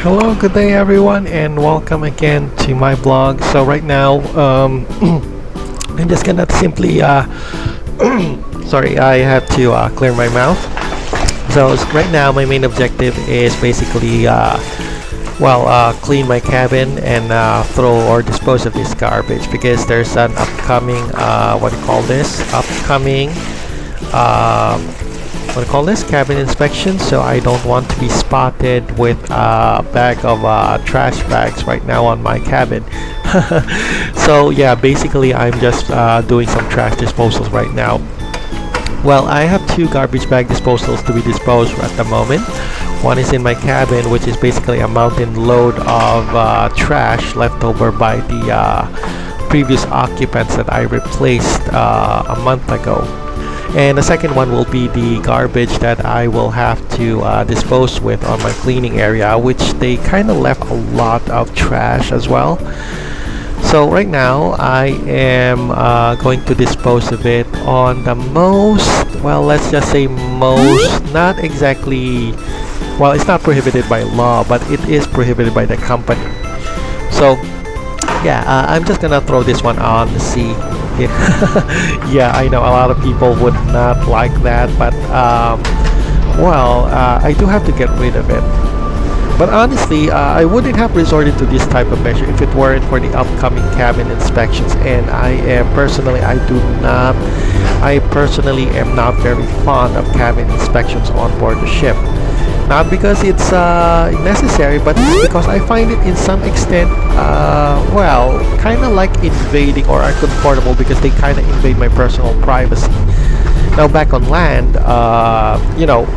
Hello, good day everyone, and welcome again to my blog. So right now, I'm just gonna simply, sorry, I have to clear my mouth. So right now, my main objective is basically, clean my cabin and throw or dispose of this garbage because there's an upcoming, cabin inspection, so I don't want to be spotted with a bag of trash bags right now on my cabin. So yeah, basically I'm just doing some trash disposals right now. Well, I have two garbage bag disposals to be disposed at the moment. One is in my cabin, which is basically a mountain load of trash left over by the previous occupants that I replaced a month ago. And the second one will be the garbage that I will have to dispose with on my cleaning area, which they kind of left a lot of trash as well. So right now I am going to dispose of it on the most, let's just say most, not exactly, it's not prohibited by law, but it is prohibited by the company. So yeah, I'm just gonna throw this one on the sea. Yeah, I know a lot of people would not like that, but I do have to get rid of it. But honestly, I wouldn't have resorted to this type of measure if it weren't for the upcoming cabin inspections, and I personally am not very fond of cabin inspections on board the ship. Not because it's necessary, but it's because I find it in some extent, kind of like invading or uncomfortable because they kind of invade my personal privacy. Now back on land,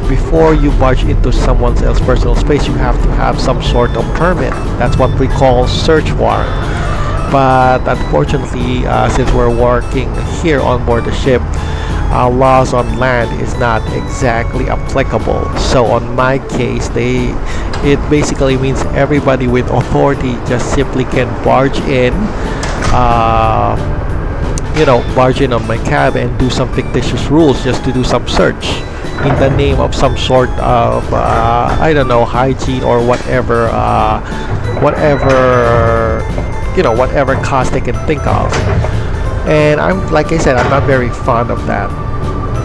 before you barge into someone else's personal space, you have to have some sort of permit. That's what we call search warrant. But unfortunately, since we're working here on board the ship, laws on land is not exactly applicable. So on my case, it basically means everybody with authority just simply can barge in on my cab and do some fictitious rules just to do some search in the name of some sort of hygiene or whatever cause they can think of. And like I said, I'm not very fond of that.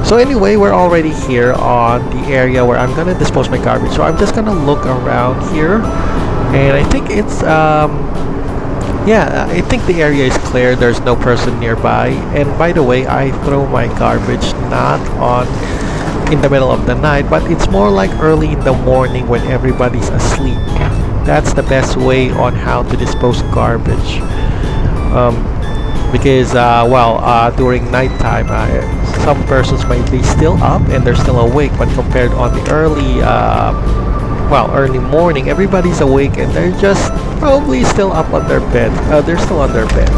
So anyway, we're already here on the area where I'm gonna dispose my garbage. So I'm just gonna look around here, and I think it's I think the area is clear. There's no person nearby. And by the way, I throw my garbage not in the middle of the night, but it's more like early in the morning when everybody's asleep. That's the best way on how to dispose garbage. Because during nighttime, some persons might be still up and they're still awake, but compared on the early morning, everybody's awake and they're just probably still up on their bed. They're still on their beds.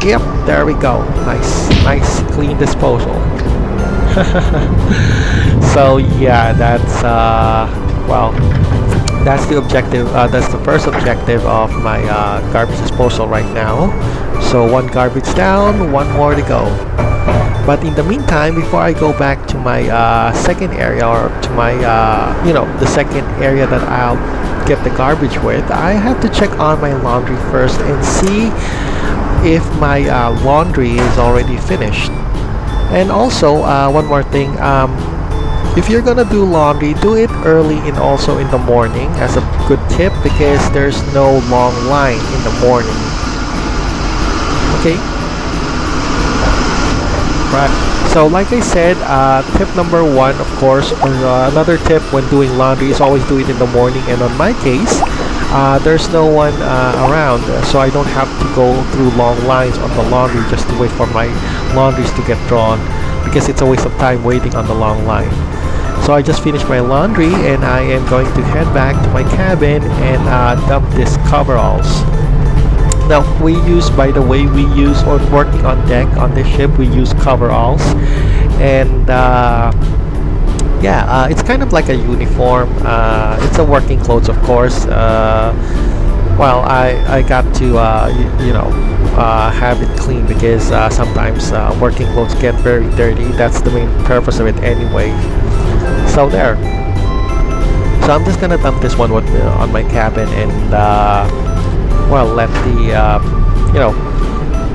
Yep, there we go. Nice clean disposal. So yeah, that's the objective. That's the first objective of my garbage disposal right now. So one garbage down, one more to go. But in the meantime, before I go back to my second area, or to my the second area that I'll get the garbage with, I have to check on my laundry first and see if my laundry is already finished. And also one more thing, if you're gonna do laundry, do it early and also in the morning as a good tip, because there's no long line in the morning. Okay. Right. So like I said, tip number one, of course, or another tip when doing laundry is always do it in the morning. And on my case, there's no one around, so I don't have to go through long lines on the laundry just to wait for my laundries to get drawn, because it's a waste of time waiting on the long line. So I just finished my laundry and I am going to head back to my cabin and dump these coveralls. Now on working on deck on this ship, we use coveralls, and it's kind of like a uniform. It's a working clothes, of course. I got to have it clean because sometimes working clothes get very dirty. That's the main purpose of it anyway. So there. So I'm just gonna dump this one with, on my cabin, and well, let the you know,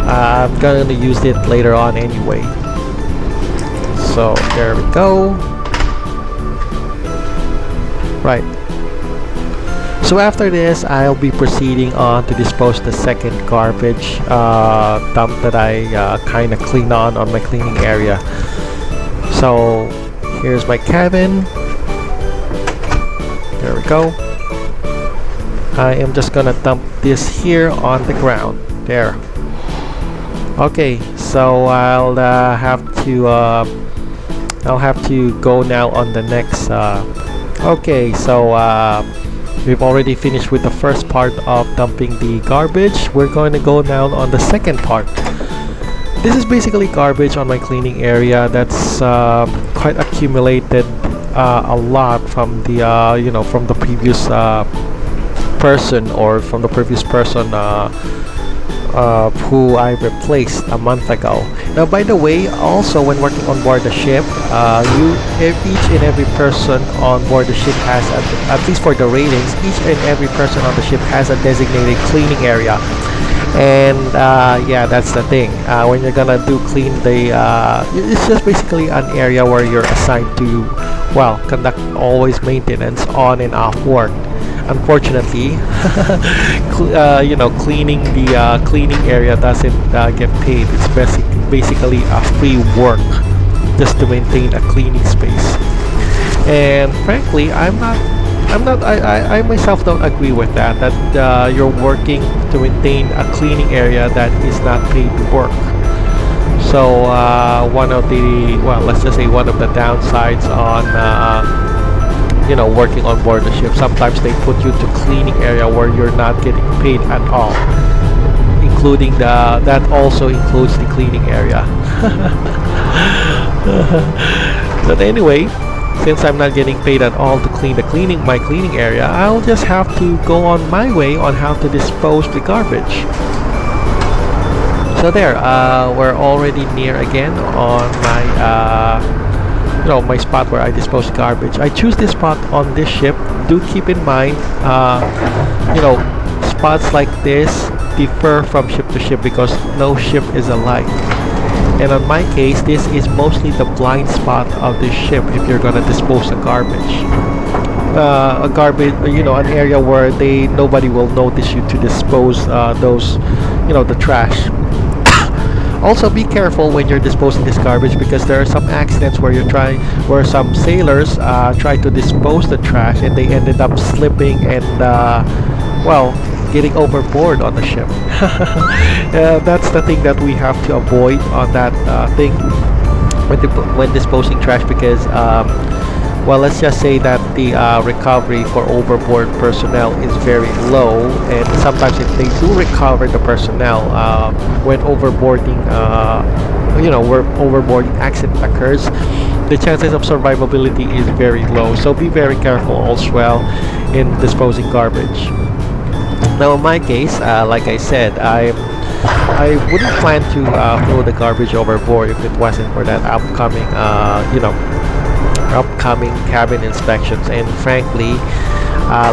I'm gonna use it later on anyway. So there we go. Right. So after this, I'll be proceeding on to dispose the second garbage dump that I kind of cleaned on my cleaning area. So here's my cabin. There we go. I am just gonna dump this here on the ground. There. Okay, so I'll have to go now on the next. Okay, so we've already finished with the first part of dumping the garbage. We're going to go now on the second part. This is basically garbage on my cleaning area that's quite accumulated a lot from the you know, from the previous person, or from the previous person who I replaced a month ago. Now, by the way, also when working on board the ship, each and every person on board the ship has, at least for the ratings, each and every person on the ship has a designated cleaning area. And yeah, that's the thing. When you're gonna clean the, it's just basically an area where you're assigned to, well, conduct always maintenance on and off work. Unfortunately, you know, cleaning the cleaning area doesn't get paid. It's basically a free work just to maintain a cleaning space. And frankly, I myself don't agree with that. That you're working to maintain a cleaning area that is not paid work. So one of the, well, let's just say one of the downsides on you know, working on board the ship, sometimes they put you to cleaning area where you're not getting paid at all, including that also includes the cleaning area. But anyway, since I'm not getting paid at all to clean my cleaning area, I'll just have to go on my way on how to dispose the garbage. So there, we're already near again on my you know, my spot where I dispose garbage. I choose this spot on this ship. Do keep in mind, you know, spots like this differ from ship to ship because no ship is alike. And on my case, this is mostly the blind spot of this ship if you're gonna dispose of garbage. A garbage, you know, an area where nobody will notice you to dispose those, you know, the trash. Also, be careful when you're disposing this garbage because there are some accidents where where some sailors try to dispose the trash and they ended up slipping and well, getting overboard on the ship. That's the thing that we have to avoid on that thing when disposing trash, because well, let's just say that the recovery for overboard personnel is very low, and sometimes if they do recover the personnel when overboarding, you know, where overboarding accident occurs, the chances of survivability is very low. So be very careful also well in disposing garbage. Now in my case, like I said, I wouldn't plan to throw the garbage overboard if it wasn't for that upcoming you know, upcoming cabin inspections. And frankly,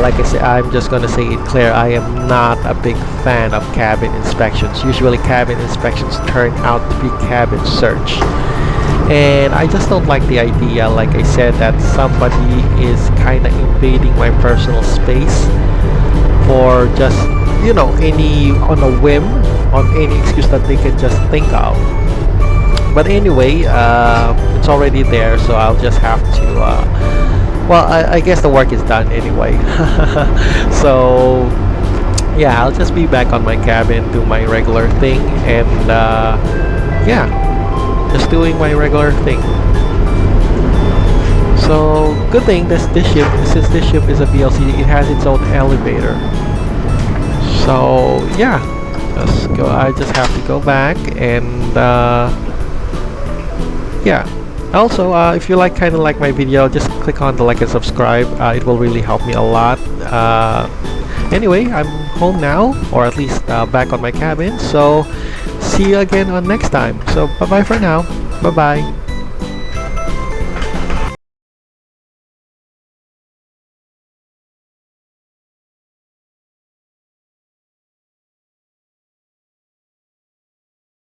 like I said, I'm just gonna say it clear, I am not a big fan of cabin inspections. Usually cabin inspections turn out to be cabin search, and I just don't like the idea, like I said, that somebody is kind of invading my personal space for just, you know, on a whim, on any excuse that they can just think of. But anyway, it's already there, so I'll just have to well, I guess the work is done anyway. So yeah, I'll just be back on my cabin, do my regular thing, and yeah, just doing my regular thing. So good thing this ship, since this ship is a VLC, it has its own elevator. So yeah, I just have to go back and yeah. Also, if you kind of like my video, just click on the like and subscribe. It will really help me a lot. Anyway, I'm home now, or at least back on my cabin. So see you again on next time. So bye bye for now. Bye bye.